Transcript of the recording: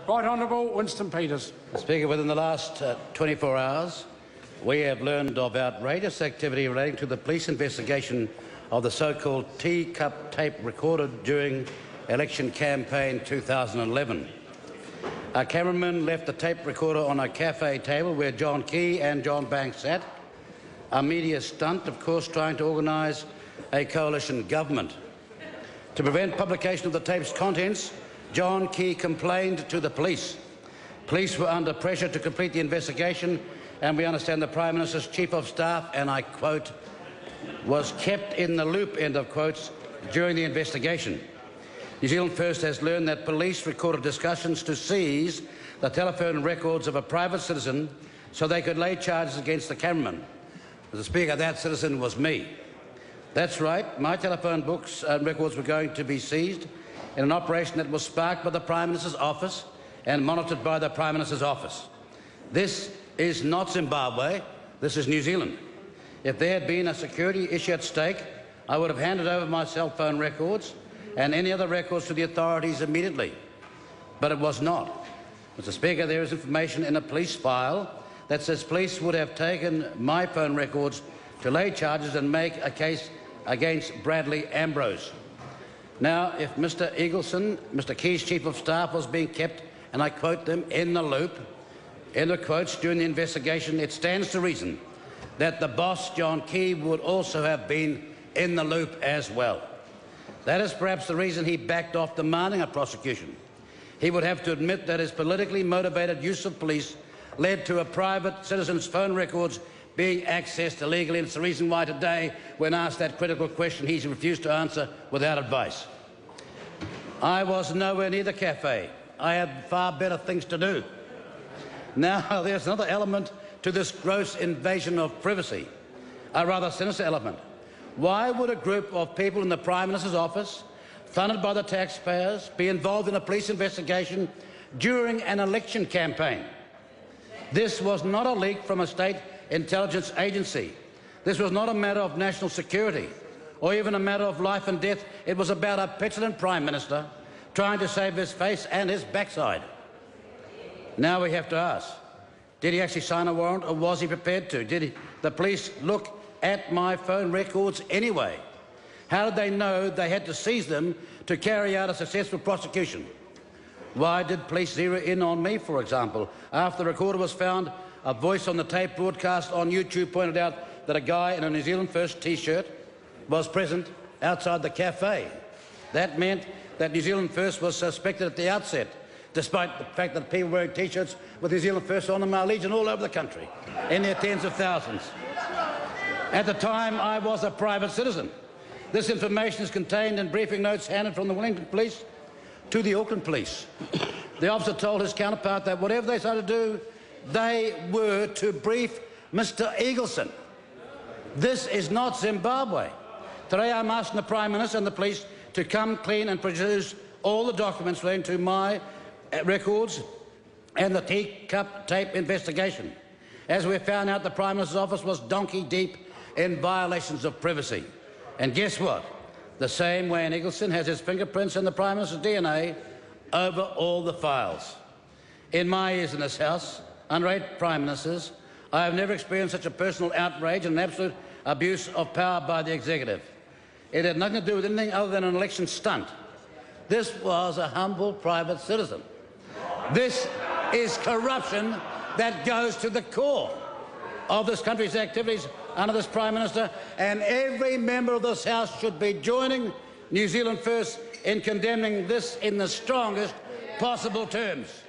Right Honourable Winston Peters. Speaker, within the last 24 hours, we have learned of outrageous activity relating to the police investigation of the so-called teacup tape recorded during election campaign 2011. A cameraman left the tape recorder on a cafe table where John Key and John Banks sat. A media stunt, of course, trying to organise a coalition government. To prevent publication of the tape's contents, John Key complained to the police. Police were under pressure to complete the investigation, and we understand the Prime Minister's Chief of Staff, and I quote, was kept in the loop, end of quotes, during the investigation. New Zealand First has learned that police recorded discussions to seize the telephone records of a private citizen so they could lay charges against the cameraman. Mr. Speaker, that citizen was me. That's right, my telephone books and records were going to be seized in an operation that was sparked by the Prime Minister's office and monitored by the Prime Minister's office. This is not Zimbabwe, this is New Zealand. If there had been a security issue at stake, I would have handed over my cell phone records and any other records to the authorities immediately. But it was not. Mr. Speaker, there is information in a police file that says police would have taken my phone records to lay charges and make a case against Bradley Ambrose. Now, if Mr. Eagleson, Mr. Key's Chief of Staff, was being kept, and I quote them, in the loop, end of quotes, during the investigation, it stands to reason that the boss, John Key, would also have been in the loop as well. That is perhaps the reason he backed off demanding a prosecution. He would have to admit that his politically motivated use of police led to a private citizen's phone records being accessed illegally, and it's the reason why today, when asked that critical question, he's refused to answer without advice. I was nowhere near the cafe. I had far better things to do. Now, there's another element to this gross invasion of privacy, a rather sinister element. Why would a group of people in the Prime Minister's office, funded by the taxpayers, be involved in a police investigation during an election campaign? This was not a leak from a state intelligence agency. This was not a matter of national security or even a matter of life and death. It was about a petulant Prime Minister trying to save his face and his backside. Now we have to ask, did he actually sign a warrant, or was he prepared to? Did the police look at my phone records anyway? How did they know they had to seize them to carry out a successful prosecution? Why did police zero in on me, for example? After the recorder was found, a voice on the tape broadcast on YouTube pointed out that a guy in a New Zealand First T-shirt was present outside the cafe. That meant that New Zealand First was suspected at the outset, despite the fact that people wearing T-shirts with New Zealand First on them are legion all over the country, in their tens of thousands. At the time, I was a private citizen. This information is contained in briefing notes handed from the Wellington Police to the Auckland Police. The officer told his counterpart that whatever they started to do, they were to brief Mr. Eagleson. This is not Zimbabwe. Today I'm asking the Prime Minister and the police to come clean and produce all the documents relating to my records and the teacup tape investigation. As we found out, the Prime Minister's office was donkey deep in violations of privacy. And guess what? The same Wayne Eagleson has his fingerprints and the Prime Minister's DNA over all the files. In my years in this House, under 8 Prime Ministers, I have never experienced such a personal outrage and an absolute abuse of power by the executive. It had nothing to do with anything other than an election stunt. This was a humble private citizen. This is corruption that goes to the core of this country's activities under this Prime Minister, and every member of this House should be joining New Zealand First in condemning this in the strongest possible terms.